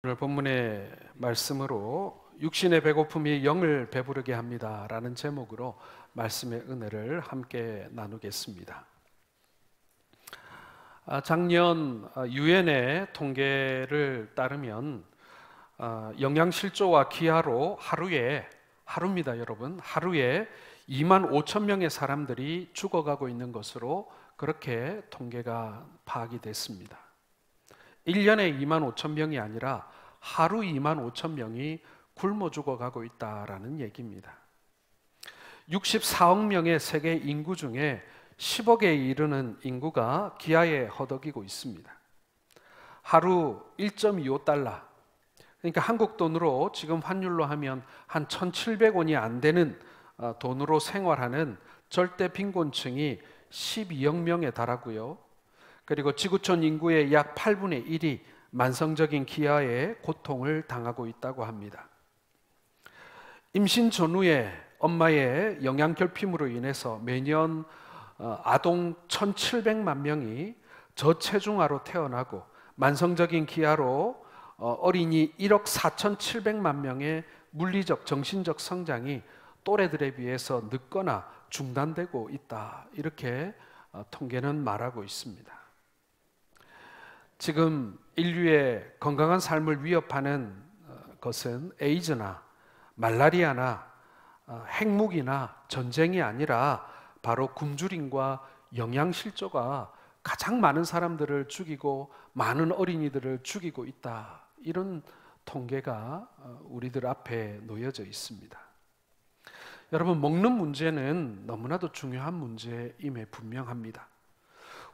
오늘 본문의 말씀으로 육신의 배고픔이 영을 배부르게 합니다 라는 제목으로 말씀의 은혜를 함께 나누겠습니다. 작년 유엔의 통계를 따르면 영양실조와 기아로 하루입니다 여러분, 하루에 2만 5천 명의 사람들이 죽어가고 있는 것으로 그렇게 통계가 파악이 됐습니다. 1년에 2만 5천 명이 아니라 하루 2만 5천 명이 굶어 죽어가고 있다라는 얘기입니다. 64억 명의 세계 인구 중에 10억에 이르는 인구가 기아에 허덕이고 있습니다. 하루 1.25달러, 그러니까 한국 돈으로 지금 환율로 하면 한 1,700원이 안 되는 돈으로 생활하는 절대 빈곤층이 12억 명에 달하고요. 그리고 지구촌 인구의 약 8분의 1이 만성적인 기아에 고통을 당하고 있다고 합니다. 임신 전후에 엄마의 영양결핍으로 인해서 매년 아동 1,700만 명이 저체중아로 태어나고 만성적인 기아로 어린이 1억 4,700만 명의 물리적, 정신적 성장이 또래들에 비해서 늦거나 중단되고 있다. 이렇게 통계는 말하고 있습니다. 지금 인류의 건강한 삶을 위협하는 것은 에이즈나 말라리아나 핵무기나 전쟁이 아니라 바로 굶주림과 영양실조가 가장 많은 사람들을 죽이고 많은 어린이들을 죽이고 있다. 이런 통계가 우리들 앞에 놓여져 있습니다. 여러분, 먹는 문제는 너무나도 중요한 문제임에 분명합니다.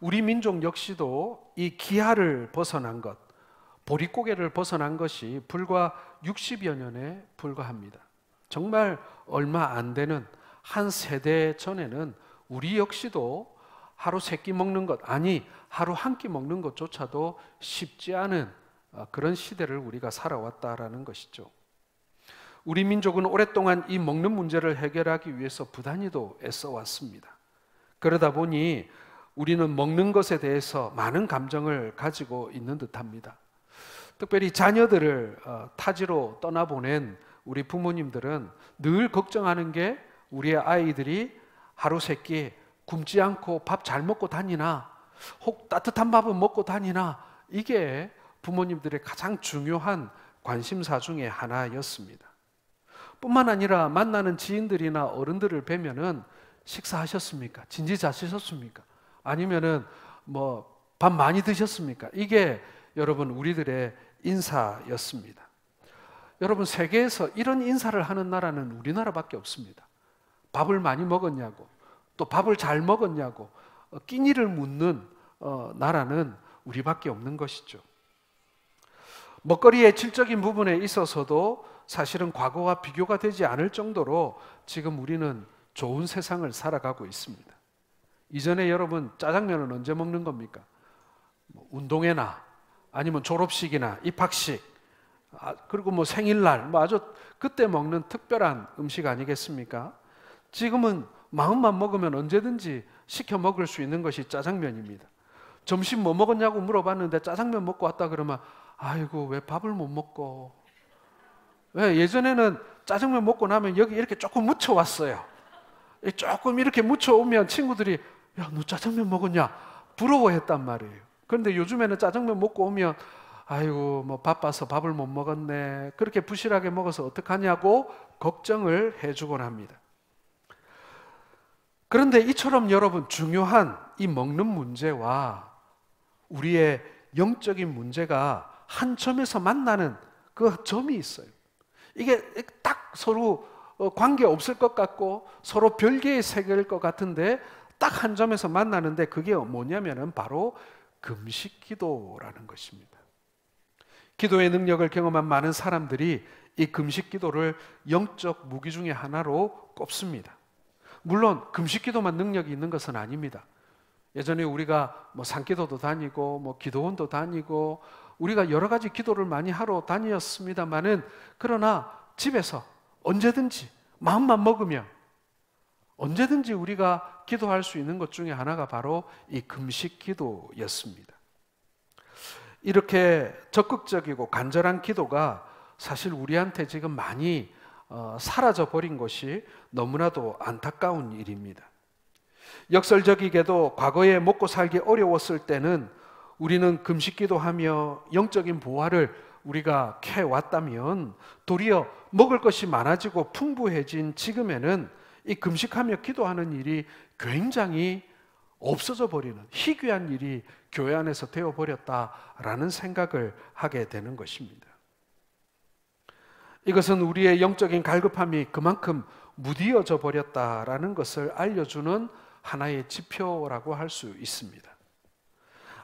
우리 민족 역시도 이 기아를 벗어난 것, 보릿고개를 벗어난 것이 불과 60여 년에 불과합니다. 정말 얼마 안 되는 한 세대 전에는 우리 역시도 하루 세 끼 먹는 것, 아니 하루 한 끼 먹는 것조차도 쉽지 않은 그런 시대를 우리가 살아왔다라는 것이죠. 우리 민족은 오랫동안 이 먹는 문제를 해결하기 위해서 부단히도 애써왔습니다. 그러다 보니 우리는 먹는 것에 대해서 많은 감정을 가지고 있는 듯합니다. 특별히 자녀들을 타지로 떠나보낸 우리 부모님들은 늘 걱정하는 게 우리의 아이들이 하루 세 끼 굶지 않고 밥 잘 먹고 다니나, 혹 따뜻한 밥은 먹고 다니나, 이게 부모님들의 가장 중요한 관심사 중에 하나였습니다. 뿐만 아니라 만나는 지인들이나 어른들을 뵈면은 식사하셨습니까? 진지 잘 씻었습니까? 아니면은 밥 많이 드셨습니까? 이게 여러분 우리들의 인사였습니다. 여러분, 세계에서 이런 인사를 하는 나라는 우리나라밖에 없습니다. 밥을 많이 먹었냐고, 또 밥을 잘 먹었냐고 끼니를 묻는 나라는 우리밖에 없는 것이죠. 먹거리의 질적인 부분에 있어서도 사실은 과거와 비교가 되지 않을 정도로 지금 우리는 좋은 세상을 살아가고 있습니다. 이전에 여러분 짜장면은 언제 먹는 겁니까? 운동회나 아니면 졸업식이나 입학식, 그리고 생일날 아주 그때 먹는 특별한 음식 아니겠습니까? 지금은 마음만 먹으면 언제든지 시켜 먹을 수 있는 것이 짜장면입니다. 점심 뭐 먹었냐고 물어봤는데 짜장면 먹고 왔다 그러면 아이고 왜 밥을 못 먹고, 왜 예전에는 짜장면 먹고 나면 여기 이렇게 조금 묻혀 왔어요. 조금 이렇게 묻혀 오면 친구들이 야, 너 짜장면 먹었냐? 부러워했단 말이에요. 그런데 요즘에는 짜장면 먹고 오면 아이고 바빠서 밥을 못 먹었네, 그렇게 부실하게 먹어서 어떡하냐고 걱정을 해주곤 합니다. 그런데 이처럼 여러분 중요한 이 먹는 문제와 우리의 영적인 문제가 한 점에서 만나는 그 점이 있어요. 이게 딱 서로 관계 없을 것 같고 서로 별개의 세계일 것 같은데 딱 한 점에서 만나는데 그게 뭐냐면은 바로 금식 기도라는 것입니다. 기도의 능력을 경험한 많은 사람들이 이 금식 기도를 영적 무기 중에 하나로 꼽습니다. 물론 금식 기도만 능력이 있는 것은 아닙니다. 예전에 우리가 산기도도 다니고 기도원도 다니고 우리가 여러 가지 기도를 많이 하러 다녔습니다만은, 그러나 집에서 언제든지 마음만 먹으면 언제든지 우리가 기도할 수 있는 것 중에 하나가 바로 이 금식 기도였습니다. 이렇게 적극적이고 간절한 기도가 사실 우리한테 지금 많이 사라져 버린 것이 너무나도 안타까운 일입니다. 역설적이게도 과거에 먹고 살기 어려웠을 때는 우리는 금식 기도하며 영적인 보화를 우리가 캐왔다면 도리어 먹을 것이 많아지고 풍부해진 지금에는 이 금식하며 기도하는 일이 굉장히 없어져 버리는 희귀한 일이 교회 안에서 되어버렸다라는 생각을 하게 되는 것입니다. 이것은 우리의 영적인 갈급함이 그만큼 무디어져 버렸다라는 것을 알려주는 하나의 지표라고 할 수 있습니다.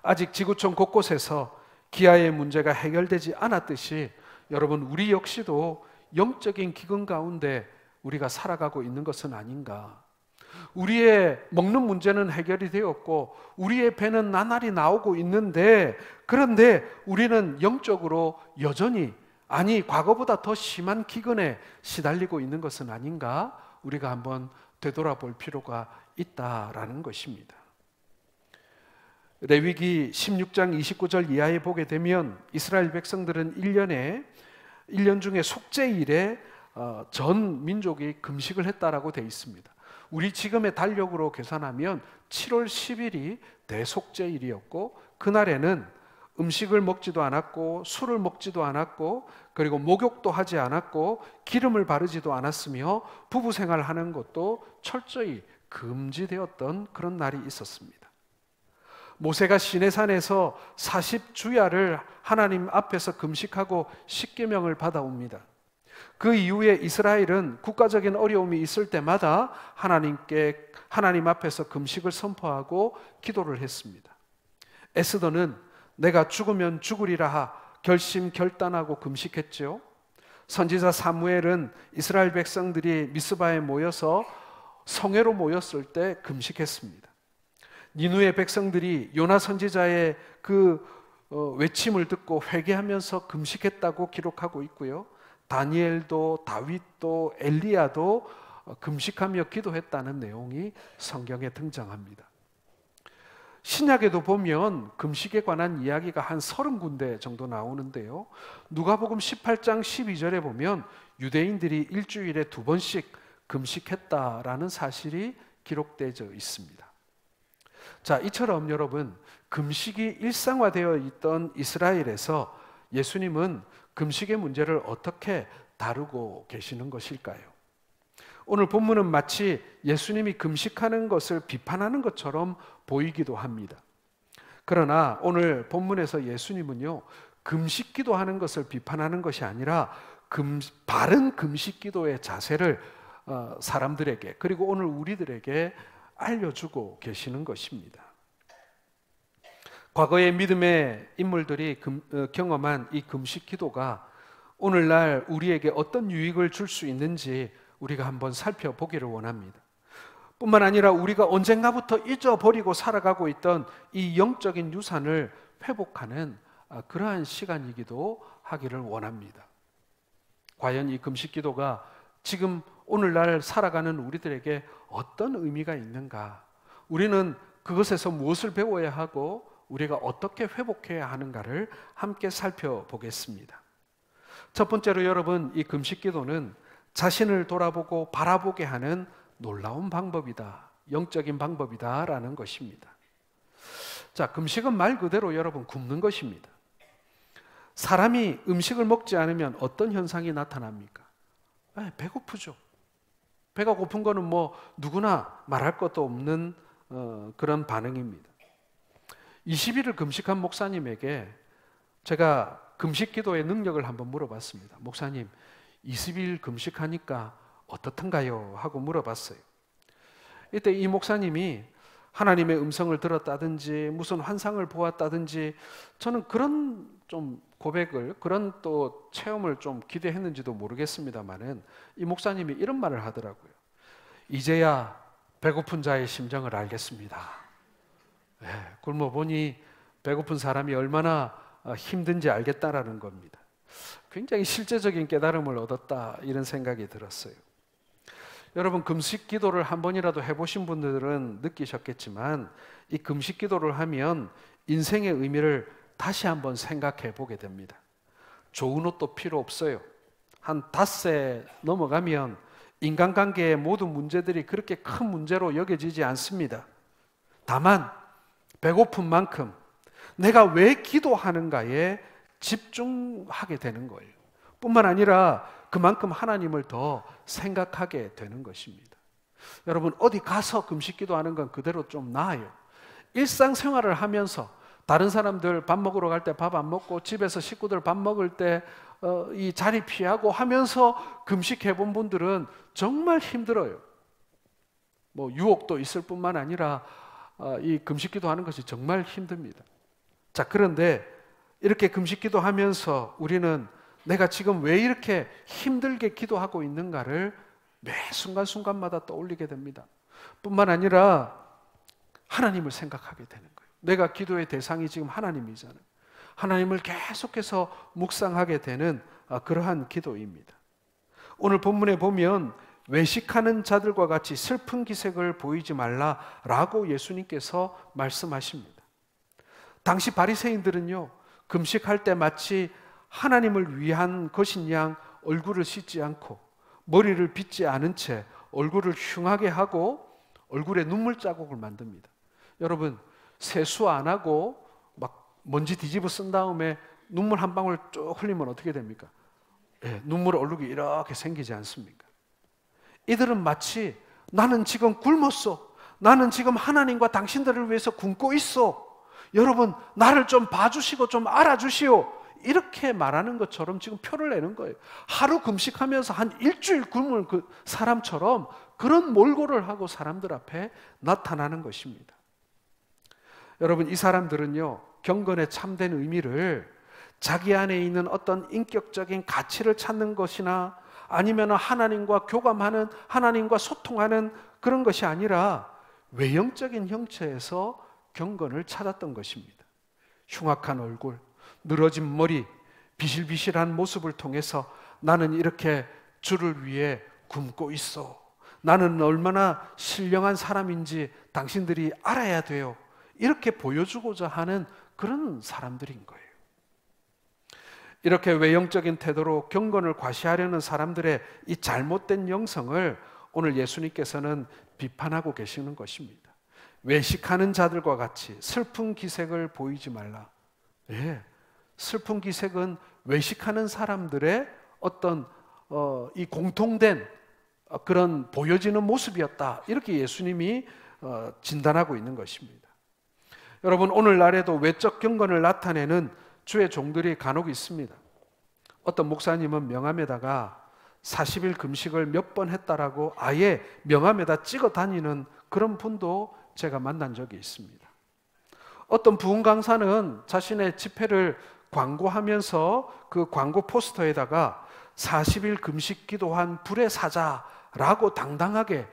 아직 지구촌 곳곳에서 기아의 문제가 해결되지 않았듯이 여러분, 우리 역시도 영적인 기근 가운데 우리가 살아가고 있는 것은 아닌가. 우리의 먹는 문제는 해결이 되었고 우리의 배는 나날이 나오고 있는데, 그런데 우리는 영적으로 여전히, 아니 과거보다 더 심한 기근에 시달리고 있는 것은 아닌가. 우리가 한번 되돌아볼 필요가 있다라는 것입니다. 레위기 16장 29절 이하에 보게 되면 이스라엘 백성들은 1년 중에 속죄일에 전 민족이 금식을 했다라고 되어 있습니다. 우리 지금의 달력으로 계산하면 7월 10일이 대속죄일이었고, 그날에는 음식을 먹지도 않았고 술을 먹지도 않았고 그리고 목욕도 하지 않았고 기름을 바르지도 않았으며 부부 생활하는 것도 철저히 금지되었던 그런 날이 있었습니다. 모세가 시내산에서 40주야를 하나님 앞에서 금식하고 십계명을 받아옵니다. 그 이후에 이스라엘은 국가적인 어려움이 있을 때마다 하나님 앞에서 금식을 선포하고 기도를 했습니다. 에스더는 내가 죽으면 죽으리라 결심결단하고 금식했죠. 선지자 사무엘은 이스라엘 백성들이 미스바에 모여서 성회로 모였을 때 금식했습니다. 니누의 백성들이 요나 선지자의 그 외침을 듣고 회개하면서 금식했다고 기록하고 있고요. 다니엘도 다윗도 엘리야도 금식하며 기도했다는 내용이 성경에 등장합니다. 신약에도 보면 금식에 관한 이야기가 한 30군데 정도 나오는데요. 누가복음 18장 12절에 보면 유대인들이 일주일에 2번씩 금식했다라는 사실이 기록되어 있습니다. 자, 이처럼 여러분, 금식이 일상화되어 있던 이스라엘에서 예수님은 금식의 문제를 어떻게 다루고 계시는 것일까요? 오늘 본문은 마치 예수님이 금식하는 것을 비판하는 것처럼 보이기도 합니다. 그러나 오늘 본문에서 예수님은요, 금식 기도하는 것을 비판하는 것이 아니라 바른 금식 기도의 자세를 사람들에게, 그리고 오늘 우리들에게 알려주고 계시는 것입니다. 과거의 믿음의 인물들이 경험한 이 금식 기도가 오늘날 우리에게 어떤 유익을 줄 수 있는지 우리가 한번 살펴보기를 원합니다. 뿐만 아니라 우리가 언젠가부터 잊어버리고 살아가고 있던 이 영적인 유산을 회복하는 그러한 시간이기도 하기를 원합니다. 과연 이 금식 기도가 지금 오늘날 살아가는 우리들에게 어떤 의미가 있는가? 우리는 그것에서 무엇을 배워야 하고 우리가 어떻게 회복해야 하는가를 함께 살펴보겠습니다. 첫 번째로 여러분, 이 금식 기도는 자신을 돌아보고 바라보게 하는 놀라운 방법이다. 영적인 방법이다라는 것입니다. 자, 금식은 말 그대로 여러분 굶는 것입니다. 사람이 음식을 먹지 않으면 어떤 현상이 나타납니까? 배고프죠. 배가 고픈 거는 뭐 누구나 말할 것도 없는 그런 반응입니다. 20일을 금식한 목사님에게 제가 금식 기도의 능력을 한번 물어봤습니다. 목사님, 20일 금식하니까 어떻던가요? 하고 물어봤어요. 이때 이 목사님이 하나님의 음성을 들었다든지 무슨 환상을 보았다든지, 저는 그런 좀 고백을, 그런 또 체험을 좀 기대했는지도 모르겠습니다만은 이 목사님이 이런 말을 하더라고요. 이제야 배고픈 자의 심정을 알겠습니다. 굶어보니 배고픈 사람이 얼마나 힘든지 알겠다라는 겁니다. 굉장히 실제적인 깨달음을 얻었다, 이런 생각이 들었어요. 여러분, 금식 기도를 한 번이라도 해보신 분들은 느끼셨겠지만 이 금식 기도를 하면 인생의 의미를 다시 한번 생각해 보게 됩니다. 좋은 옷도 필요 없어요. 한 닷새 넘어가면 인간관계의 모든 문제들이 그렇게 큰 문제로 여겨지지 않습니다. 다만 배고픈 만큼 내가 왜 기도하는가에 집중하게 되는 거예요. 뿐만 아니라 그만큼 하나님을 더 생각하게 되는 것입니다. 여러분, 어디 가서 금식 기도하는 건 그대로 좀 나아요. 일상생활을 하면서 다른 사람들 밥 먹으러 갈 때 밥 안 먹고 집에서 식구들 밥 먹을 때 이 자리 피하고 하면서 금식해 본 분들은 정말 힘들어요. 뭐 유혹도 있을 뿐만 아니라 이 금식 기도하는 것이 정말 힘듭니다. 자, 그런데 이렇게 금식 기도하면서 우리는 내가 지금 왜 이렇게 힘들게 기도하고 있는가를 매 순간순간마다 떠올리게 됩니다. 뿐만 아니라 하나님을 생각하게 되는 거예요. 내가 기도의 대상이 지금 하나님이잖아요. 하나님을 계속해서 묵상하게 되는 그러한 기도입니다. 오늘 본문에 보면 외식하는 자들과 같이 슬픈 기색을 보이지 말라라고 예수님께서 말씀하십니다. 당시 바리새인들은요, 금식할 때 마치 하나님을 위한 것인 양 얼굴을 씻지 않고 머리를 빗지 않은 채 얼굴을 흉하게 하고 얼굴에 눈물 자국을 만듭니다. 여러분, 세수 안 하고 막 먼지 뒤집어 쓴 다음에 눈물 한 방울 쭉 흘리면 어떻게 됩니까? 눈물 얼룩이 이렇게 생기지 않습니까? 이들은 마치 나는 지금 굶었어. 나는 지금 하나님과 당신들을 위해서 굶고 있어. 여러분, 나를 좀 봐주시고 좀 알아주시오. 이렇게 말하는 것처럼 지금 표를 내는 거예요. 하루 금식하면서 한 일주일 굶은 그 사람처럼 그런 몰골을 하고 사람들 앞에 나타나는 것입니다. 여러분, 이 사람들은요, 경건의 참된 의미를 자기 안에 있는 어떤 인격적인 가치를 찾는 것이나 아니면 하나님과 교감하는, 하나님과 소통하는 그런 것이 아니라 외형적인 형체에서 경건을 찾았던 것입니다. 흉악한 얼굴, 늘어진 머리, 비실비실한 모습을 통해서 나는 이렇게 주를 위해 굶고 있어. 나는 얼마나 신령한 사람인지 당신들이 알아야 돼요. 이렇게 보여주고자 하는 그런 사람들인 거예요. 이렇게 외형적인 태도로 경건을 과시하려는 사람들의 이 잘못된 영성을 오늘 예수님께서는 비판하고 계시는 것입니다. 외식하는 자들과 같이 슬픈 기색을 보이지 말라. 슬픈 기색은 외식하는 사람들의 어떤 이 공통된 그런 보여지는 모습이었다. 이렇게 예수님이 진단하고 있는 것입니다. 여러분, 오늘날에도 외적 경건을 나타내는 주의 종들이 간혹 있습니다. 어떤 목사님은 명함에다가 40일 금식을 몇 번 했다라고 아예 명함에다 찍어 다니는 그런 분도 제가 만난 적이 있습니다. 어떤 부흥 강사는 자신의 집회를 광고하면서 그 광고 포스터에다가 40일 금식 기도한 불의 사자라고 당당하게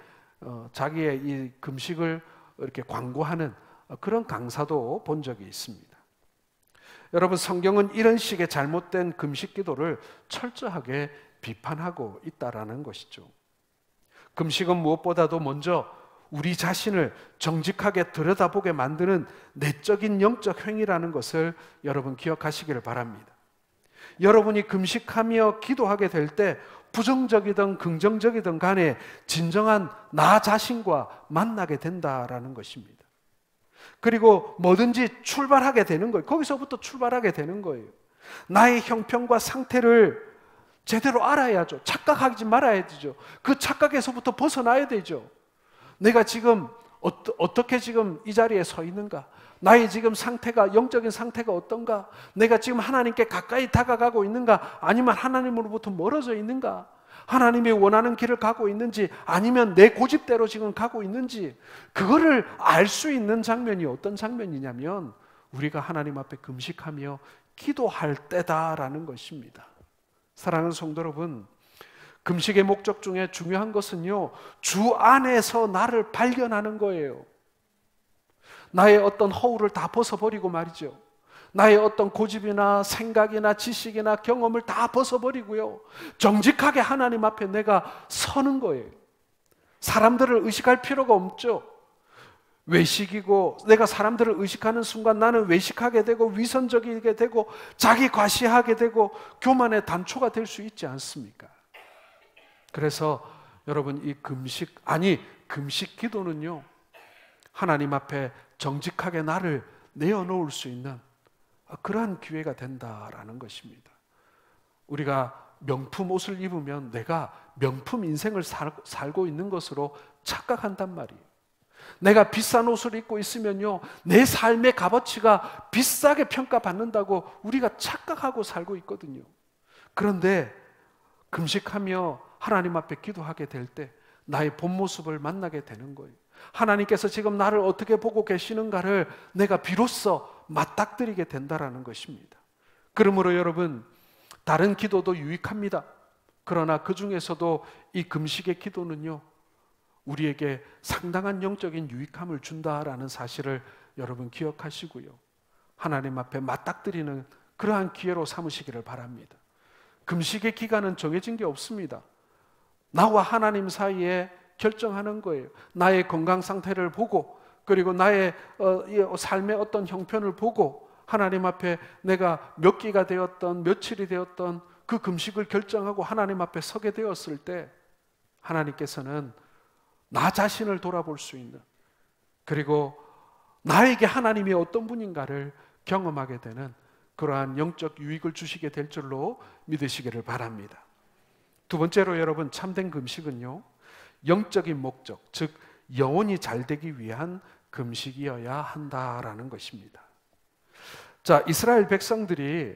자기의 이 금식을 이렇게 광고하는 그런 강사도 본 적이 있습니다. 여러분, 성경은 이런 식의 잘못된 금식 기도를 철저하게 비판하고 있다라는 것이죠. 금식은 무엇보다도 먼저 우리 자신을 정직하게 들여다보게 만드는 내적인 영적 행위라는 것을 여러분 기억하시기를 바랍니다. 여러분이 금식하며 기도하게 될 때 부정적이든 긍정적이든 간에 진정한 나 자신과 만나게 된다라는 것입니다. 그리고 뭐든지 출발하게 되는 거예요. 거기서부터 출발하게 되는 거예요. 나의 형편과 상태를 제대로 알아야죠. 착각하지 말아야 되죠. 그 착각에서부터 벗어나야 되죠. 내가 지금 어떻게 지금 이 자리에 서 있는가? 나의 지금 상태가, 영적인 상태가 어떤가? 내가 지금 하나님께 가까이 다가가고 있는가? 아니면 하나님으로부터 멀어져 있는가? 하나님이 원하는 길을 가고 있는지 아니면 내 고집대로 지금 가고 있는지 그거를 알 수 있는 장면이 어떤 장면이냐면 우리가 하나님 앞에 금식하며 기도할 때다라는 것입니다. 사랑하는 성도 여러분, 금식의 목적 중에 중요한 것은요, 주 안에서 나를 발견하는 거예요. 나의 어떤 허울을 다 벗어버리고 말이죠. 나의 어떤 고집이나 생각이나 지식이나 경험을 다 벗어버리고요, 정직하게 하나님 앞에 내가 서는 거예요. 사람들을 의식할 필요가 없죠. 외식이고, 내가 사람들을 의식하는 순간 나는 외식하게 되고 위선적이게 되고 자기 과시하게 되고 교만의 단초가 될 수 있지 않습니까? 그래서 여러분, 이 금식 기도는요, 하나님 앞에 정직하게 나를 내어놓을 수 있는 그러한 기회가 된다라는 것입니다. 우리가 명품 옷을 입으면 내가 명품 인생을 살고 있는 것으로 착각한단 말이에요. 내가 비싼 옷을 입고 있으면요, 내 삶의 값어치가 비싸게 평가받는다고 우리가 착각하고 살고 있거든요. 그런데 금식하며 하나님 앞에 기도하게 될 때 나의 본 모습을 만나게 되는 거예요. 하나님께서 지금 나를 어떻게 보고 계시는가를 내가 비로소 맞닥뜨리게 된다라는 것입니다. 그러므로 여러분, 다른 기도도 유익합니다. 그러나 그 중에서도 이 금식의 기도는요, 우리에게 상당한 영적인 유익함을 준다라는 사실을 여러분 기억하시고요, 하나님 앞에 맞닥뜨리는 그러한 기회로 삼으시기를 바랍니다. 금식의 기간은 정해진 게 없습니다. 나와 하나님 사이에 결정하는 거예요. 나의 건강 상태를 보고, 그리고 나의 삶의 어떤 형편을 보고 하나님 앞에 내가 몇 기가 되었던 며칠이 되었던 그 금식을 결정하고 하나님 앞에 서게 되었을 때 하나님께서는 나 자신을 돌아볼 수 있는, 그리고 나에게 하나님이 어떤 분인가를 경험하게 되는 그러한 영적 유익을 주시게 될 줄로 믿으시기를 바랍니다. 두 번째로 여러분, 참된 금식은요, 영적인 목적, 즉 영혼이 잘 되기 위한 금식이어야 한다라는 것입니다. 자, 이스라엘 백성들이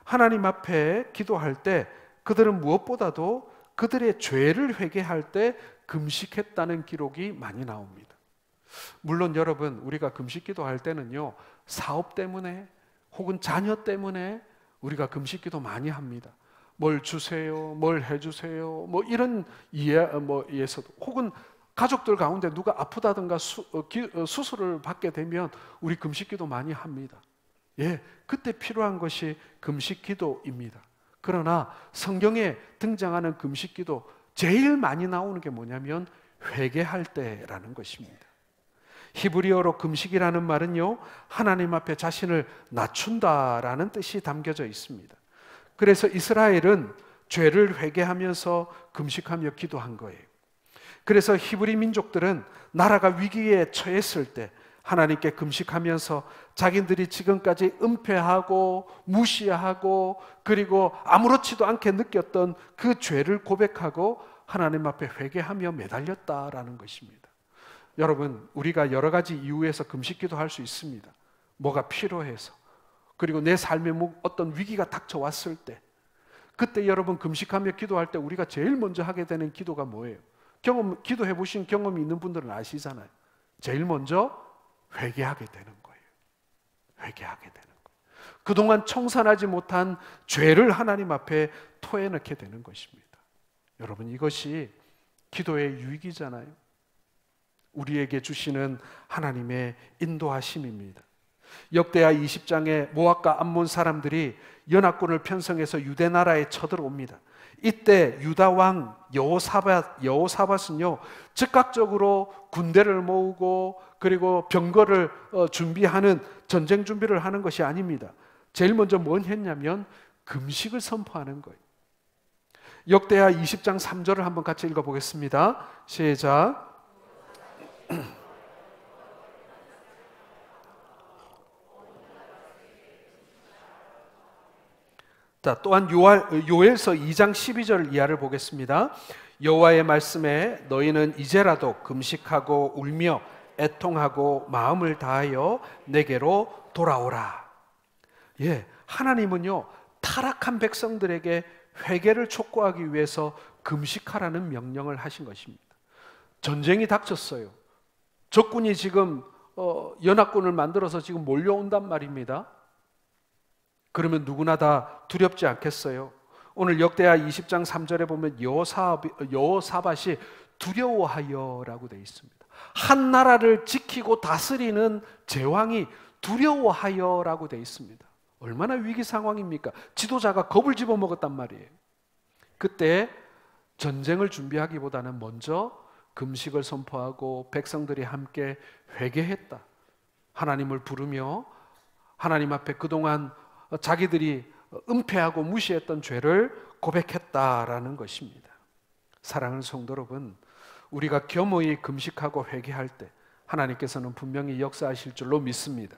하나님 앞에 기도할 때 그들은 무엇보다도 그들의 죄를 회개할 때 금식했다는 기록이 많이 나옵니다. 물론 여러분, 우리가 금식 기도할 때는요, 사업 때문에 혹은 자녀 때문에 우리가 금식 기도 많이 합니다. 뭘 주세요, 뭘 해주세요, 뭐 이런 이해에서도, 혹은 가족들 가운데 누가 아프다든가 수술을 받게 되면 우리 금식 기도 많이 합니다. 예, 그때 필요한 것이 금식 기도입니다. 그러나 성경에 등장하는 금식 기도 제일 많이 나오는 게 뭐냐면 회개할 때라는 것입니다. 히브리어로 금식이라는 말은요, 하나님 앞에 자신을 낮춘다라는 뜻이 담겨져 있습니다. 그래서 이스라엘은 죄를 회개하면서 금식하며 기도한 거예요. 그래서 히브리 민족들은 나라가 위기에 처했을 때 하나님께 금식하면서 자기들이 지금까지 은폐하고 무시하고 그리고 아무렇지도 않게 느꼈던 그 죄를 고백하고 하나님 앞에 회개하며 매달렸다라는 것입니다. 여러분, 우리가 여러 가지 이유에서 금식 기도할 수 있습니다. 뭐가 필요해서, 그리고 내 삶에 어떤 위기가 닥쳐왔을 때, 그때 여러분 금식하며 기도할 때 우리가 제일 먼저 하게 되는 기도가 뭐예요? 기도해 보신 경험이 있는 분들은 아시잖아요. 제일 먼저 회개하게 되는 거예요. 회개하게 되는 거예요. 그동안 청산하지 못한 죄를 하나님 앞에 토해넣게 되는 것입니다. 여러분, 이것이 기도의 유익이잖아요. 우리에게 주시는 하나님의 인도하심입니다. 역대하 20장에 모압과 암몬 사람들이 연합군을 편성해서 유대 나라에 쳐들어옵니다. 이때 유다 왕 여호사밧은요, 즉각적으로 군대를 모으고 그리고 병거를 준비하는 전쟁 준비를 하는 것이 아닙니다. 제일 먼저 뭘 했냐면 금식을 선포하는 거예요. 역대하 20장 3절을 한번 같이 읽어보겠습니다. 시작. 자, 또한 요엘서 2장 12절 이하를 보겠습니다. 여호와의 말씀에 너희는 이제라도 금식하고 울며 애통하고 마음을 다하여 내게로 돌아오라. 예, 하나님은요, 타락한 백성들에게 회개를 촉구하기 위해서 금식하라는 명령을 하신 것입니다. 전쟁이 닥쳤어요. 적군이 지금 연합군을 만들어서 지금 몰려온단 말입니다. 그러면 누구나 다 두렵지 않겠어요? 오늘 역대하 20장 3절에 보면 여호사밧이 두려워하여라고 되어 있습니다. 한 나라를 지키고 다스리는 제왕이 두려워하여라고 되어 있습니다. 얼마나 위기 상황입니까? 지도자가 겁을 집어먹었단 말이에요. 그때 전쟁을 준비하기보다는 먼저 금식을 선포하고 백성들이 함께 회개했다. 하나님을 부르며 하나님 앞에 그동안 자기들이 은폐하고 무시했던 죄를 고백했다라는 것입니다. 사랑하는 성도 여러분, 우리가 겸허히 금식하고 회개할 때 하나님께서는 분명히 역사하실 줄로 믿습니다.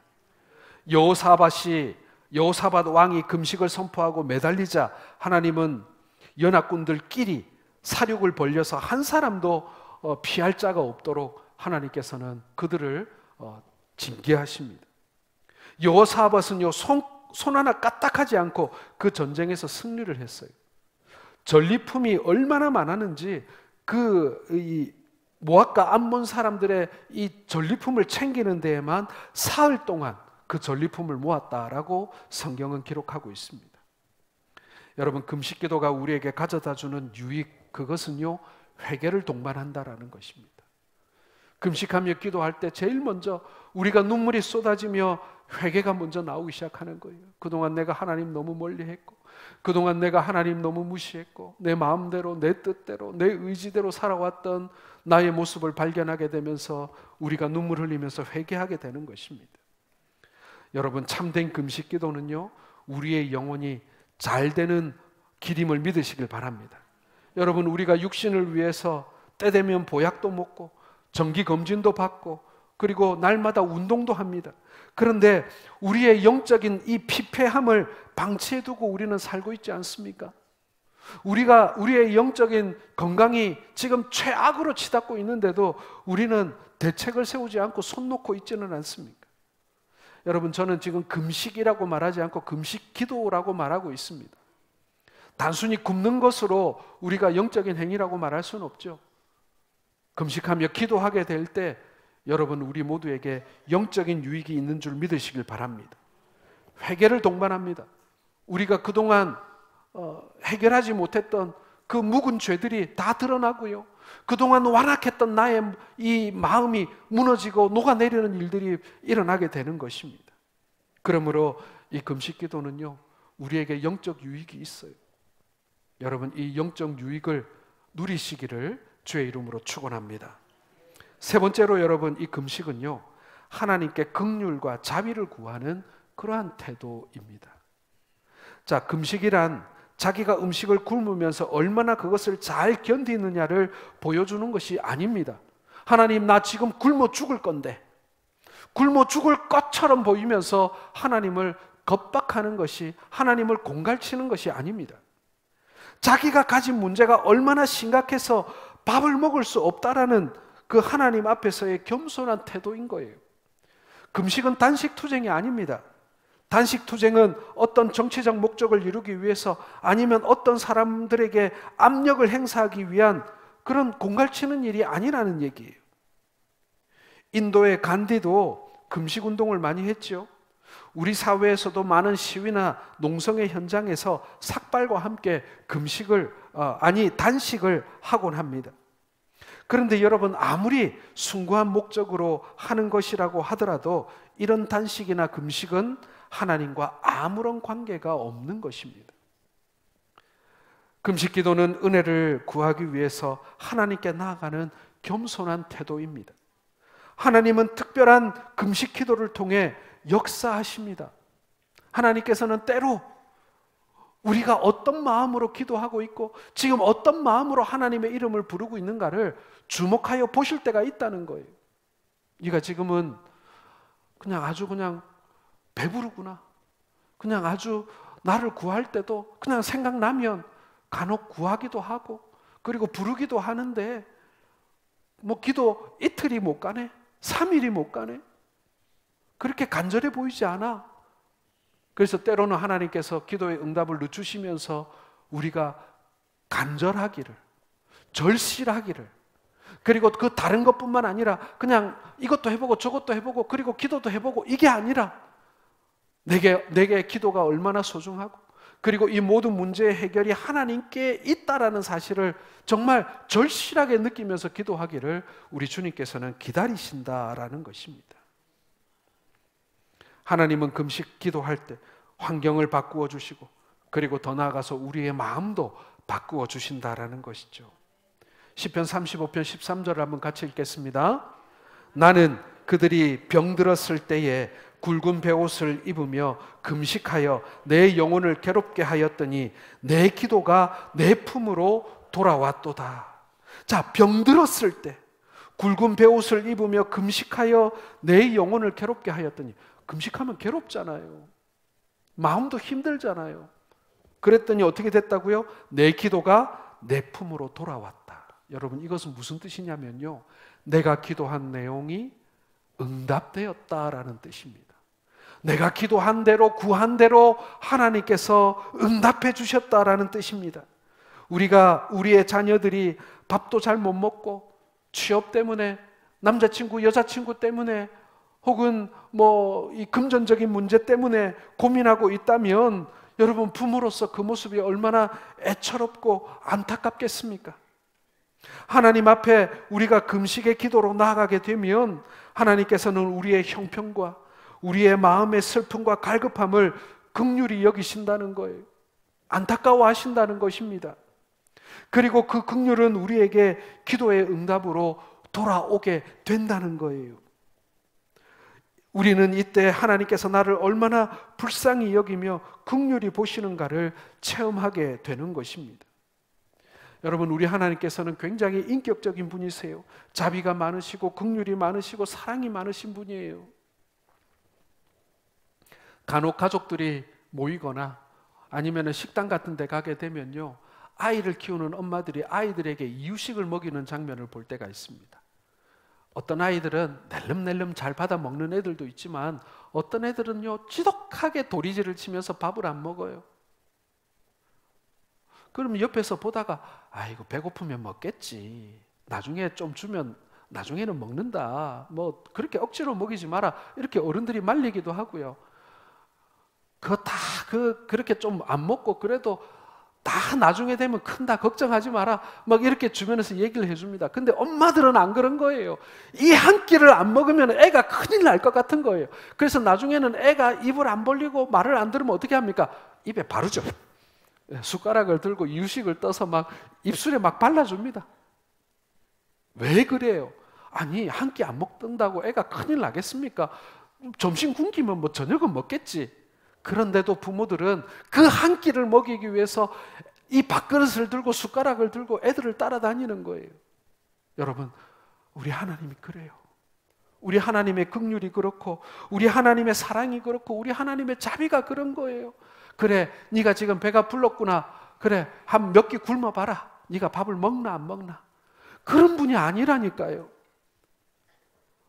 여호사밧 왕이 금식을 선포하고 매달리자 하나님은 연합군들끼리 사륙을 벌여서 한 사람도 피할 자가 없도록 하나님께서는 그들을 징계하십니다. 여호사밧은요, 손 하나 까딱하지 않고 그 전쟁에서 승리를 했어요. 전리품이 얼마나 많았는지 이 모압과 암몬 사람들의 이 전리품을 챙기는 데에만 사흘 동안 그 전리품을 모았다라고 성경은 기록하고 있습니다. 여러분, 금식기도가 우리에게 가져다주는 유익, 그것은요, 회개를 동반한다라는 것입니다. 금식하며 기도할 때 제일 먼저 우리가 눈물이 쏟아지며 회개가 먼저 나오기 시작하는 거예요. 그동안 내가 하나님 너무 멀리했고, 그동안 내가 하나님 너무 무시했고, 내 마음대로, 내 뜻대로, 내 의지대로 살아왔던 나의 모습을 발견하게 되면서 우리가 눈물 흘리면서 회개하게 되는 것입니다. 여러분, 참된 금식 기도는요, 우리의 영혼이 잘 되는 길임을 믿으시길 바랍니다. 여러분, 우리가 육신을 위해서 때 되면 보약도 먹고 정기검진도 받고 그리고 날마다 운동도 합니다. 그런데 우리의 영적인 이 피폐함을 방치해두고 우리는 살고 있지 않습니까? 우리의 영적인 건강이 지금 최악으로 치닫고 있는데도 우리는 대책을 세우지 않고 손 놓고 있지는 않습니까? 여러분, 저는 지금 금식이라고 말하지 않고 금식 기도라고 말하고 있습니다. 단순히 굶는 것으로 우리가 영적인 행위라고 말할 수는 없죠. 금식하며 기도하게 될 때 여러분, 우리 모두에게 영적인 유익이 있는 줄 믿으시길 바랍니다. 회개를 동반합니다. 우리가 그동안 해결하지 못했던 그 묵은 죄들이 다 드러나고요, 그동안 완악했던 나의 이 마음이 무너지고 녹아내리는 일들이 일어나게 되는 것입니다. 그러므로 이 금식 기도는요, 우리에게 영적 유익이 있어요. 여러분, 이 영적 유익을 누리시기를 주의 이름으로 축원합니다. 세 번째로 여러분, 이 금식은요, 하나님께 긍휼과 자비를 구하는 그러한 태도입니다. 자, 금식이란 자기가 음식을 굶으면서 얼마나 그것을 잘 견디느냐를 보여주는 것이 아닙니다. 하나님, 나 지금 굶어 죽을 건데, 굶어 죽을 것처럼 보이면서 하나님을 겁박하는 것이, 하나님을 공갈치는 것이 아닙니다. 자기가 가진 문제가 얼마나 심각해서 밥을 먹을 수 없다라는 그 하나님 앞에서의 겸손한 태도인 거예요. 금식은 단식투쟁이 아닙니다. 단식투쟁은 어떤 정치적 목적을 이루기 위해서, 아니면 어떤 사람들에게 압력을 행사하기 위한 그런 공갈치는 일이 아니라는 얘기예요. 인도의 간디도 금식운동을 많이 했죠. 우리 사회에서도 많은 시위나 농성의 현장에서 삭발과 함께 단식을 하곤 합니다. 그런데 여러분, 아무리 숭고한 목적으로 하는 것이라고 하더라도 이런 단식이나 금식은 하나님과 아무런 관계가 없는 것입니다. 금식 기도는 은혜를 구하기 위해서 하나님께 나아가는 겸손한 태도입니다. 하나님은 특별한 금식 기도를 통해 역사하십니다. 하나님께서는 때로 우리가 어떤 마음으로 기도하고 있고 지금 어떤 마음으로 하나님의 이름을 부르고 있는가를 주목하여 보실 때가 있다는 거예요. 네가 지금은 아주 배부르구나. 아주 나를 구할 때도 그냥 생각나면 간혹 구하기도 하고 그리고 부르기도 하는데 기도 이틀이 못 가네? 3일이 못 가네? 그렇게 간절해 보이지 않아? 그래서 때로는 하나님께서 기도의 응답을 늦추시면서 우리가 간절하기를, 절실하기를, 그리고 그 다른 것뿐만 아니라 그냥 이것도 해보고 저것도 해보고 그리고 기도도 해보고 이게 아니라 내게 기도가 얼마나 소중하고 그리고 이 모든 문제의 해결이 하나님께 있다라는 사실을 정말 절실하게 느끼면서 기도하기를 우리 주님께서는 기다리신다라는 것입니다. 하나님은 금식 기도할 때 환경을 바꾸어 주시고 그리고 더 나아가서 우리의 마음도 바꾸어 주신다라는 것이죠. 시편 35편 13절을 한번 같이 읽겠습니다. 나는 그들이 병들었을 때에 굵은 베옷을 입으며 금식하여 내 영혼을 괴롭게 하였더니 내 기도가 내 품으로 돌아왔도다. 자, 병들었을 때 굵은 베옷을 입으며 금식하여 내 영혼을 괴롭게 하였더니, 금식하면 괴롭잖아요. 마음도 힘들잖아요. 그랬더니 어떻게 됐다고요? 내 기도가 내 품으로 돌아왔다. 여러분, 이것은 무슨 뜻이냐면요, 내가 기도한 내용이 응답되었다라는 뜻입니다. 내가 기도한 대로, 구한 대로 하나님께서 응답해 주셨다라는 뜻입니다. 우리의 자녀들이 밥도 잘 못 먹고 취업 때문에, 남자친구, 여자친구 때문에, 혹은 이 금전적인 문제 때문에 고민하고 있다면, 여러분, 부모로서 그 모습이 얼마나 애처롭고 안타깝겠습니까? 하나님 앞에 우리가 금식의 기도로 나아가게 되면 하나님께서는 우리의 형편과 우리의 마음의 슬픔과 갈급함을 긍휼히 여기신다는 거예요. 안타까워하신다는 것입니다. 그리고 그 긍휼은 우리에게 기도의 응답으로 돌아오게 된다는 거예요. 우리는 이때 하나님께서 나를 얼마나 불쌍히 여기며 긍휼히 보시는가를 체험하게 되는 것입니다. 여러분, 우리 하나님께서는 굉장히 인격적인 분이세요. 자비가 많으시고 긍휼이 많으시고 사랑이 많으신 분이에요. 간혹 가족들이 모이거나 아니면 식당 같은 데 가게 되면요, 아이를 키우는 엄마들이 아이들에게 이유식을 먹이는 장면을 볼 때가 있습니다. 어떤 아이들은 낼름낼름 잘 받아 먹는 애들도 있지만 어떤 애들은요, 지독하게 도리지를 치면서 밥을 안 먹어요. 그러면 옆에서 보다가, 아이고 배고프면 먹겠지, 나중에 좀 주면 나중에는 먹는다, 그렇게 억지로 먹이지 마라, 이렇게 어른들이 말리기도 하고요. 그렇게 좀 안 먹고 그래도 다 나중에 되면 큰다, 걱정하지 마라, 이렇게 주변에서 얘기를 해줍니다. 근데 엄마들은 안 그런 거예요. 이 한 끼를 안 먹으면 애가 큰일 날 것 같은 거예요. 그래서 나중에는 애가 입을 안 벌리고 말을 안 들으면 어떻게 합니까? 입에 바르죠. 숟가락을 들고 이유식을 떠서 입술에 발라줍니다. 왜 그래요? 아니, 한 끼 안 먹는다고 애가 큰일 나겠습니까? 점심 굶기면 저녁은 먹겠지. 그런데도 부모들은 그 한 끼를 먹이기 위해서 이 밥그릇을 들고 숟가락을 들고 애들을 따라다니는 거예요. 여러분, 우리 하나님이 그래요. 우리 하나님의 긍휼이 그렇고 우리 하나님의 사랑이 그렇고 우리 하나님의 자비가 그런 거예요. 그래, 네가 지금 배가 불렀구나. 그래, 한 몇 끼 굶어봐라. 네가 밥을 먹나 안 먹나. 그런 분이 아니라니까요.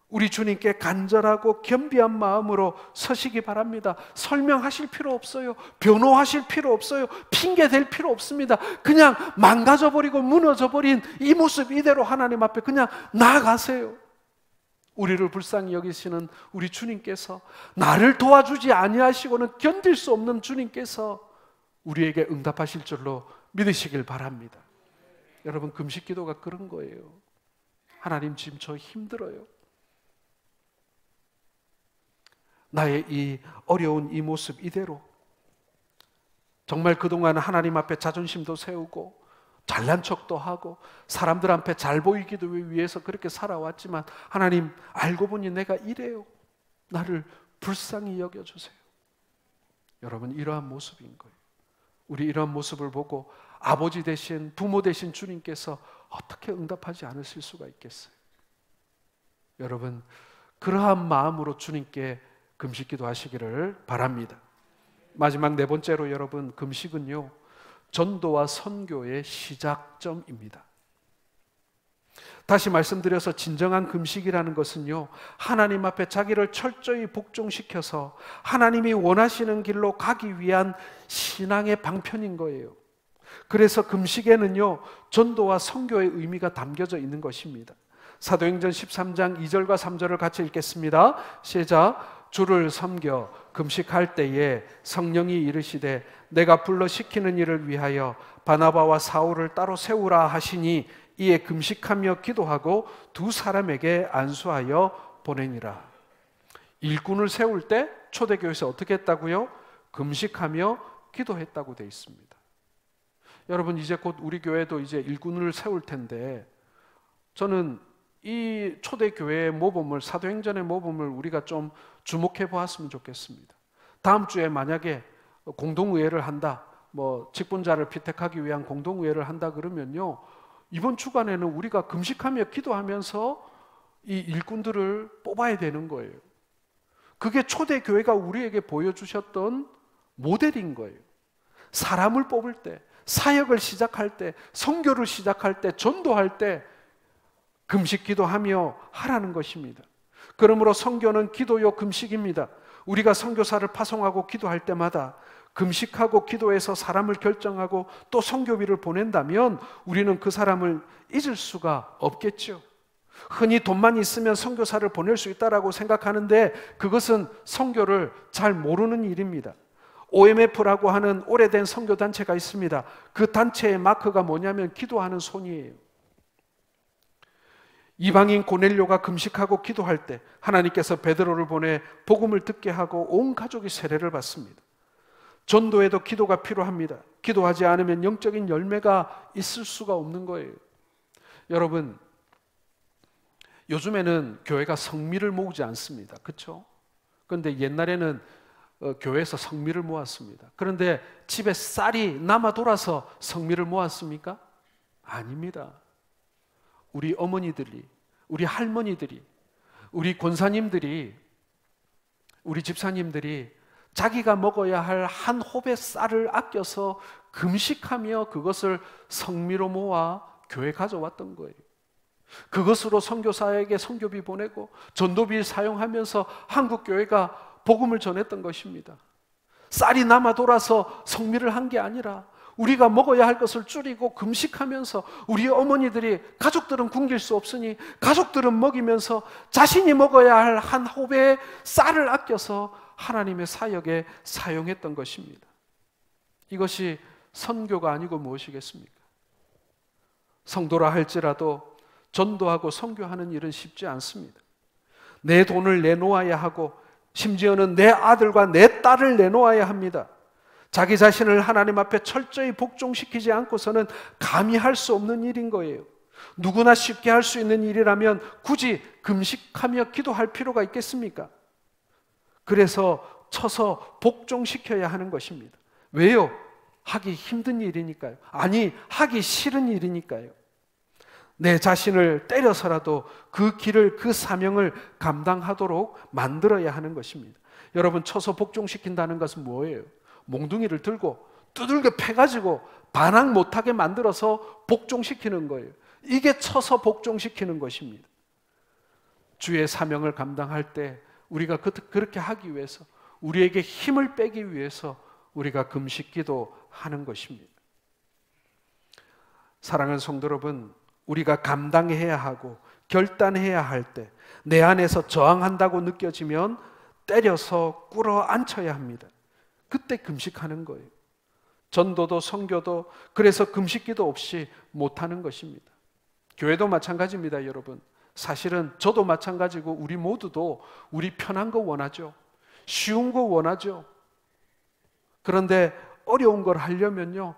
우리 주님께 간절하고 겸비한 마음으로 서시기 바랍니다. 설명하실 필요 없어요. 변호하실 필요 없어요. 핑계 댈 필요 없습니다. 그냥 망가져버리고 무너져버린 이 모습 이대로 하나님 앞에 그냥 나아가세요. 우리를 불쌍히 여기시는 우리 주님께서, 나를 도와주지 아니하시고는 견딜 수 없는 주님께서 우리에게 응답하실 줄로 믿으시길 바랍니다. 여러분, 금식 기도가 그런 거예요. 하나님, 지금 저 힘들어요. 나의 이 어려운 이 모습 이대로, 정말 그동안 하나님 앞에 자존심도 세우고 잘난 척도 하고 사람들 앞에 잘 보이기도 위해서 그렇게 살아왔지만, 하나님, 알고 보니 내가 이래요. 나를 불쌍히 여겨주세요. 여러분, 이러한 모습인 거예요. 우리 이러한 모습을 보고 아버지 되신, 부모 되신 주님께서 어떻게 응답하지 않으실 수가 있겠어요? 여러분, 그러한 마음으로 주님께 금식기도 하시기를 바랍니다. 마지막 네 번째로, 여러분, 금식은요, 전도와 선교의 시작점입니다. 다시 말씀드려서 진정한 금식이라는 것은요, 하나님 앞에 자기를 철저히 복종시켜서 하나님이 원하시는 길로 가기 위한 신앙의 방편인 거예요. 그래서 금식에는요, 전도와 선교의 의미가 담겨져 있는 것입니다. 사도행전 13장 2절과 3절을 같이 읽겠습니다. 시작. 주를 섬겨 금식할 때에 성령이 이르시되 내가 불러 시키는 일을 위하여 바나바와 사울을 따로 세우라 하시니 이에 금식하며 기도하고 두 사람에게 안수하여 보내니라. 일꾼을 세울 때 초대교회에서 어떻게 했다고요? 금식하며 기도했다고 되어 있습니다. 여러분, 이제 곧 우리 교회도 이제 일꾼을 세울 텐데 저는 이 초대교회의 모범을, 사도행전의 모범을 우리가 좀 주목해 보았으면 좋겠습니다. 다음 주에 만약에 공동의회를 한다, 뭐 직분자를 피택하기 위한 공동의회를 한다 그러면요, 이번 주간에는 우리가 금식하며 기도하면서 이 일꾼들을 뽑아야 되는 거예요. 그게 초대교회가 우리에게 보여주셨던 모델인 거예요. 사람을 뽑을 때, 사역을 시작할 때, 선교를 시작할 때, 전도할 때 금식 기도하며 하라는 것입니다. 그러므로 선교는 기도요 금식입니다. 우리가 선교사를 파송하고 기도할 때마다 금식하고 기도해서 사람을 결정하고 또 선교비를 보낸다면 우리는 그 사람을 잊을 수가 없겠죠. 흔히 돈만 있으면 선교사를 보낼 수 있다고 생각하는데 그것은 선교를 잘 모르는 일입니다. OMF라고 하는 오래된 선교단체가 있습니다. 그 단체의 마크가 뭐냐면 기도하는 손이에요. 이방인 고넬료가 금식하고 기도할 때 하나님께서 베드로를 보내 복음을 듣게 하고 온 가족이 세례를 받습니다. 전도에도 기도가 필요합니다. 기도하지 않으면 영적인 열매가 있을 수가 없는 거예요. 여러분, 요즘에는 교회가 성미를 모으지 않습니다. 그렇죠? 그런데 옛날에는 교회에서 성미를 모았습니다. 그런데 집에 쌀이 남아 돌아서 성미를 모았습니까? 아닙니다. 우리 어머니들이, 우리 할머니들이, 우리 권사님들이, 우리 집사님들이 자기가 먹어야 할 한 홉의 쌀을 아껴서 금식하며 그것을 성미로 모아 교회 가져왔던 거예요. 그것으로 선교사에게 선교비 보내고 전도비 사용하면서 한국 교회가 복음을 전했던 것입니다. 쌀이 남아 돌아서 성미를 한 게 아니라 우리가 먹어야 할 것을 줄이고 금식하면서 우리 어머니들이, 가족들은 굶길 수 없으니 가족들은 먹이면서 자신이 먹어야 할 한 홉의 쌀을 아껴서 하나님의 사역에 사용했던 것입니다. 이것이 선교가 아니고 무엇이겠습니까? 성도라 할지라도 전도하고 선교하는 일은 쉽지 않습니다. 내 돈을 내놓아야 하고 심지어는 내 아들과 내 딸을 내놓아야 합니다. 자기 자신을 하나님 앞에 철저히 복종시키지 않고서는 감히 할 수 없는 일인 거예요. 누구나 쉽게 할 수 있는 일이라면 굳이 금식하며 기도할 필요가 있겠습니까? 그래서 쳐서 복종시켜야 하는 것입니다. 왜요? 하기 힘든 일이니까요. 아니, 하기 싫은 일이니까요. 내 자신을 때려서라도 그 길을, 그 사명을 감당하도록 만들어야 하는 것입니다. 여러분, 쳐서 복종시킨다는 것은 뭐예요? 몽둥이를 들고 두들겨 패가지고 반항 못하게 만들어서 복종시키는 거예요. 이게 쳐서 복종시키는 것입니다. 주의 사명을 감당할 때 우리가 그렇게 하기 위해서, 우리에게 힘을 빼기 위해서 우리가 금식기도 하는 것입니다. 사랑하는 성도 여러분, 우리가 감당해야 하고 결단해야 할 때 내 안에서 저항한다고 느껴지면 때려서 꿇어 앉혀야 합니다. 그때 금식하는 거예요. 전도도 선교도 그래서 금식기도 없이 못하는 것입니다. 교회도 마찬가지입니다, 여러분. 사실은 저도 마찬가지고 우리 모두도 우리 편한 거 원하죠. 쉬운 거 원하죠. 그런데 어려운 걸 하려면요,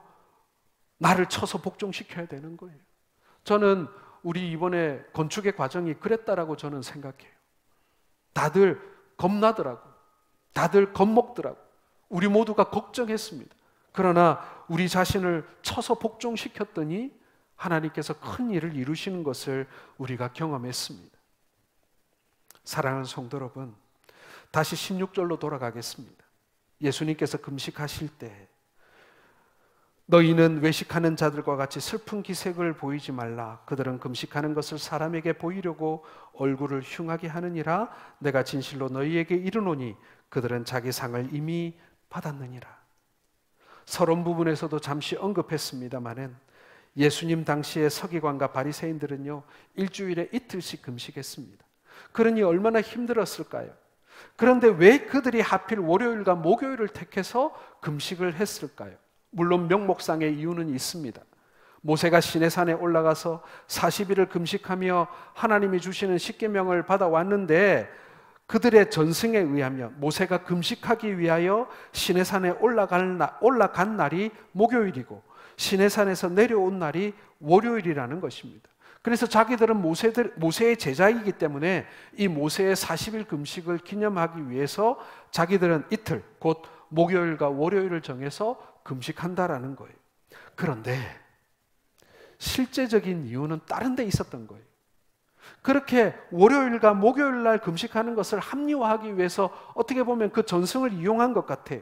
나를 쳐서 복종시켜야 되는 거예요. 저는 우리 이번에 건축의 과정이 그랬다라고 저는 생각해요. 다들 겁나더라고. 다들 겁먹더라고. 우리 모두가 걱정했습니다. 그러나 우리 자신을 쳐서 복종시켰더니 하나님께서 큰 일을 이루시는 것을 우리가 경험했습니다. 사랑하는 성도 여러분, 다시 16절로 돌아가겠습니다. 예수님께서 금식하실 때 너희는 외식하는 자들과 같이 슬픈 기색을 보이지 말라. 그들은 금식하는 것을 사람에게 보이려고 얼굴을 흉하게 하느니라. 내가 진실로 너희에게 이르노니 그들은 자기 상을 이미 받았느니라. 서론 부분에서도 잠시 언급했습니다마는 예수님 당시의 서기관과 바리새인들은요, 일주일에 이틀씩 금식했습니다. 그러니 얼마나 힘들었을까요? 그런데 왜 그들이 하필 월요일과 목요일을 택해서 금식을 했을까요? 물론 명목상의 이유는 있습니다. 모세가 시내산에 올라가서 40일을 금식하며 하나님이 주시는 십계명을 받아왔는데 그들의 전승에 의하면 모세가 금식하기 위하여 시내산에 올라간 날이 목요일이고 시내산에서 내려온 날이 월요일이라는 것입니다. 그래서 자기들은 모세의 제자이기 때문에 이 모세의 40일 금식을 기념하기 위해서 자기들은 이틀, 곧 목요일과 월요일을 정해서 금식한다라는 거예요. 그런데 실제적인 이유는 다른 데 있었던 거예요. 그렇게 월요일과 목요일 날 금식하는 것을 합리화하기 위해서 어떻게 보면 그 전승을 이용한 것 같아요.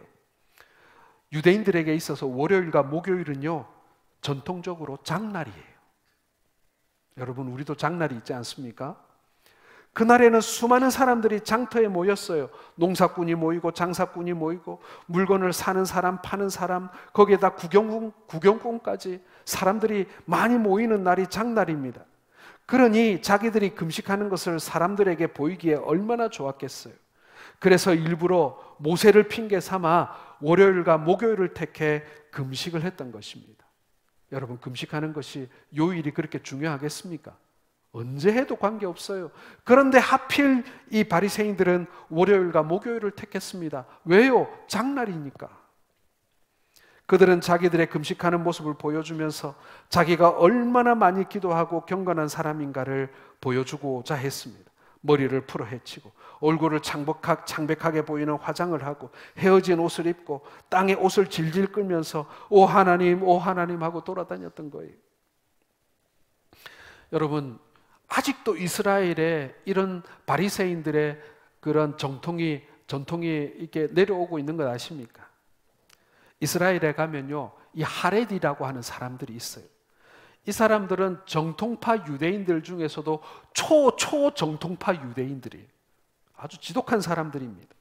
유대인들에게 있어서 월요일과 목요일은요, 전통적으로 장날이에요. 여러분, 우리도 장날이 있지 않습니까? 그날에는 수많은 사람들이 장터에 모였어요. 농사꾼이 모이고 장사꾼이 모이고 물건을 사는 사람, 파는 사람, 거기에다 구경꾼까지 사람들이 많이 모이는 날이 장날입니다. 그러니 자기들이 금식하는 것을 사람들에게 보이기에 얼마나 좋았겠어요. 그래서 일부러 모세를 핑계 삼아 월요일과 목요일을 택해 금식을 했던 것입니다. 여러분, 금식하는 것이 요일이 그렇게 중요하겠습니까? 언제 해도 관계없어요. 그런데 하필 이 바리새인들은 월요일과 목요일을 택했습니다. 왜요? 장날이니까. 그들은 자기들의 금식하는 모습을 보여주면서 자기가 얼마나 많이 기도하고 경건한 사람인가를 보여주고자 했습니다. 머리를 풀어헤치고 얼굴을 창백하게 보이는 화장을 하고 헤어진 옷을 입고 땅에 옷을 질질 끌면서 오 하나님 하고 돌아다녔던 거예요. 여러분, 아직도 이스라엘에 이런 바리새인들의 그런 전통이 이렇게 내려오고 있는 것 아십니까? 이스라엘에 가면요, 이 하레디라고 하는 사람들이 있어요. 이 사람들은 정통파 유대인들 중에서도 초정통파 유대인들이에요. 아주 지독한 사람들입니다.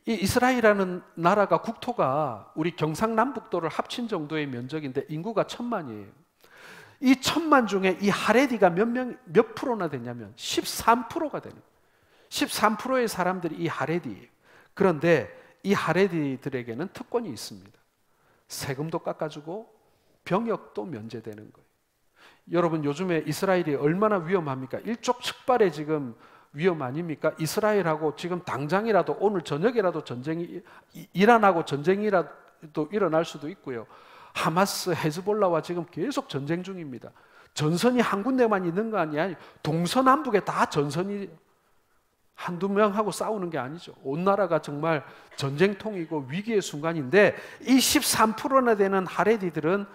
이 이스라엘이라는 나라가 국토가 우리 경상남북도를 합친 정도의 면적인데 인구가 1000만이에요. 이 1000만 중에 이 하레디가 몇 프로나 되냐면 13%가 되는 거예요. 13%의 사람들이 이 하레디예요. 그런데 이 하레디들에게는 특권이 있습니다. 세금도 깎아주고 병역도 면제되는 거예요. 여러분, 요즘에 이스라엘이 얼마나 위험합니까? 일촉즉발의 지금 위험 아닙니까? 이스라엘하고 지금 당장이라도 오늘 저녁이라도 이란하고 전쟁이라도 일어날 수도 있고요. 하마스, 헤즈볼라와 지금 계속 전쟁 중입니다. 전선이 한 군데만 있는 거 아니야? 동서남북에 다 전선이 한두 명하고 싸우는 게 아니죠. 온 나라가 정말 전쟁통이고 위기의 순간인데 이 13%나 되는 하레디들은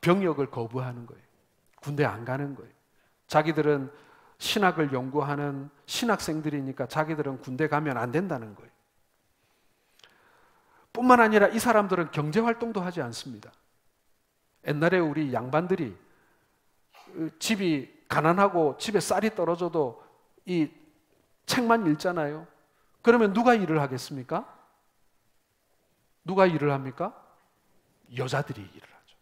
병역을 거부하는 거예요. 군대 안 가는 거예요. 자기들은 신학을 연구하는 신학생들이니까 자기들은 군대 가면 안 된다는 거예요. 뿐만 아니라 이 사람들은 경제활동도 하지 않습니다. 옛날에 우리 양반들이 집이 가난하고 집에 쌀이 떨어져도 이 책만 읽잖아요. 그러면 누가 일을 하겠습니까? 누가 일을 합니까? 여자들이 일을 하죠.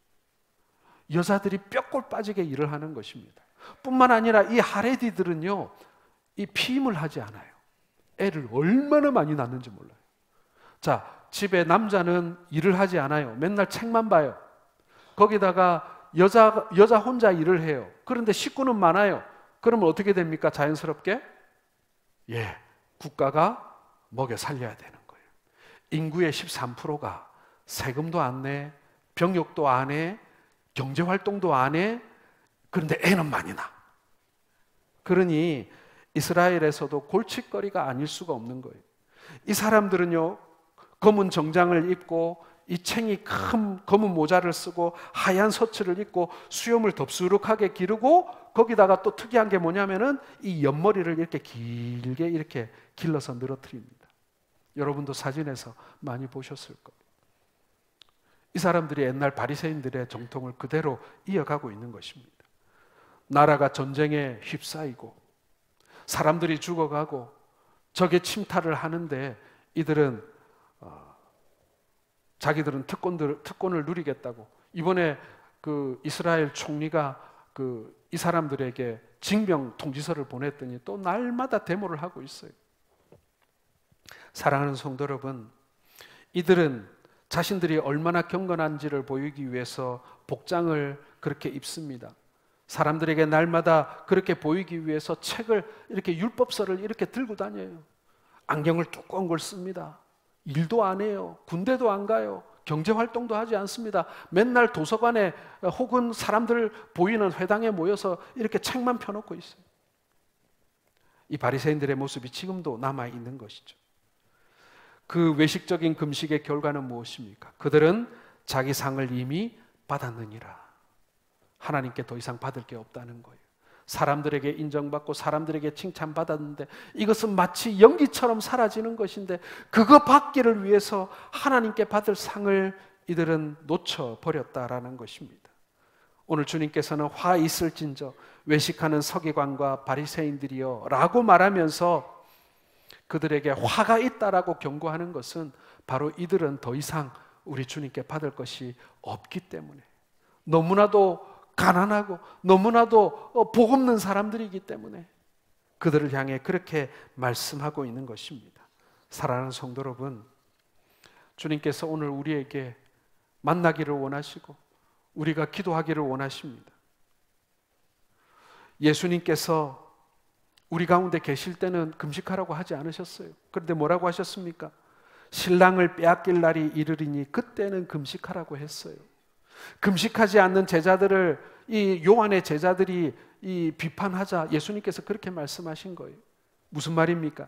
여자들이 뼈골 빠지게 일을 하는 것입니다. 뿐만 아니라 이 하레디들은요, 이 피임을 하지 않아요. 애를 얼마나 많이 낳는지 몰라요. 자, 집에 남자는 일을 하지 않아요. 맨날 책만 봐요. 거기다가 여자 혼자 일을 해요. 그런데 식구는 많아요. 그러면 어떻게 됩니까? 자연스럽게? 국가가 먹여 살려야 되는 거예요. 인구의 13%가 세금도 안 내, 병역도 안 해, 경제활동도 안 해, 그런데 애는 많이 낳아. 그러니 이스라엘에서도 골칫거리가 아닐 수가 없는 거예요. 이 사람들은요, 검은 정장을 입고 이 챙이 큰 검은 모자를 쓰고 하얀 셔츠를 입고 수염을 덥수룩하게 기르고 거기다가 또 특이한 게 뭐냐면은 이 옆머리를 이렇게 길게 이렇게 길러서 늘어뜨립니다. 여러분도 사진에서 많이 보셨을 거예요. 이 사람들이 옛날 바리새인들의 정통을 그대로 이어가고 있는 것입니다. 나라가 전쟁에 휩싸이고 사람들이 죽어가고 적의 침탈을 하는데 이들은 자기들은 특권을 누리겠다고 이번에 그 이스라엘 총리가 이 사람들에게 징병 통지서를 보냈더니 또 날마다 데모를 하고 있어요. 사랑하는 성도 여러분, 이들은 자신들이 얼마나 경건한지를 보이기 위해서 복장을 그렇게 입습니다. 사람들에게 날마다 그렇게 보이기 위해서 책을 이렇게 율법서를 이렇게 들고 다녀요. 안경을 두꺼운 걸 씁니다. 일도 안 해요. 군대도 안 가요. 경제활동도 하지 않습니다. 맨날 도서관에 혹은 사람들 보이는 회당에 모여서 이렇게 책만 펴놓고 있어요. 이 바리새인들의 모습이 지금도 남아있는 것이죠. 그 외식적인 금식의 결과는 무엇입니까? 그들은 자기 상을 이미 받았느니라. 하나님께 더 이상 받을 게 없다는 거예요. 사람들에게 인정받고 사람들에게 칭찬받았는데 이것은 마치 연기처럼 사라지는 것인데 그거 받기를 위해서 하나님께 받을 상을 이들은 놓쳐버렸다라는 것입니다. 오늘 주님께서는 화 있을진저 외식하는 서기관과 바리새인들이여 라고 말하면서 그들에게 화가 있다라고 경고하는 것은 바로 이들은 더 이상 우리 주님께 받을 것이 없기 때문에, 너무나도 가난하고 너무나도 복 없는 사람들이기 때문에 그들을 향해 그렇게 말씀하고 있는 것입니다. 사랑하는 성도 여러분, 주님께서 오늘 우리에게 만나기를 원하시고 우리가 기도하기를 원하십니다. 예수님께서 우리 가운데 계실 때는 금식하라고 하지 않으셨어요. 그런데 뭐라고 하셨습니까? 신랑을 빼앗길 날이 이르리니 그때는 금식하라고 했어요. 금식하지 않는 제자들을 이 요한의 제자들이 비판하자 예수님께서 그렇게 말씀하신 거예요. 무슨 말입니까?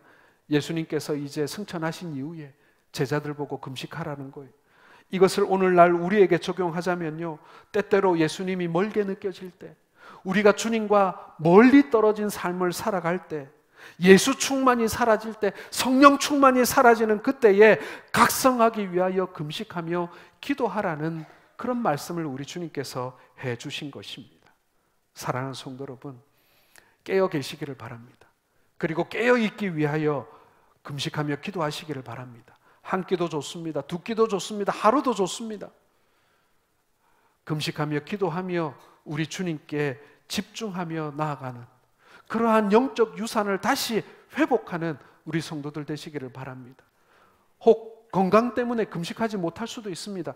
예수님께서 이제 승천하신 이후에 제자들 보고 금식하라는 거예요. 이것을 오늘날 우리에게 적용하자면요, 때때로 예수님이 멀게 느껴질 때, 우리가 주님과 멀리 떨어진 삶을 살아갈 때, 예수 충만이 사라질 때, 성령 충만이 사라지는 그때에 각성하기 위하여 금식하며 기도하라는 그런 말씀을 우리 주님께서 해 주신 것입니다. 사랑하는 성도 여러분, 깨어 계시기를 바랍니다. 그리고 깨어 있기 위하여 금식하며 기도하시기를 바랍니다. 한 끼도 좋습니다. 두 끼도 좋습니다. 하루도 좋습니다. 금식하며 기도하며 우리 주님께 집중하며 나아가는 그러한 영적 유산을 다시 회복하는 우리 성도들 되시기를 바랍니다. 혹 건강 때문에 금식하지 못할 수도 있습니다.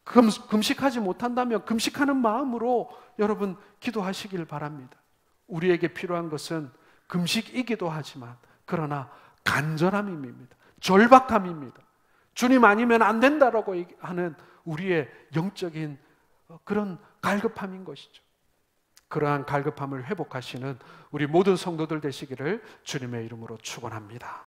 금식하지 못한다면 금식하는 마음으로 여러분 기도하시길 바랍니다. 우리에게 필요한 것은 금식이기도 하지만 그러나 간절함입니다. 절박함입니다. 주님 아니면 안 된다라고 하는 우리의 영적인 그런 갈급함인 것이죠. 그러한 갈급함을 회복하시는 우리 모든 성도들 되시기를 주님의 이름으로 축원합니다.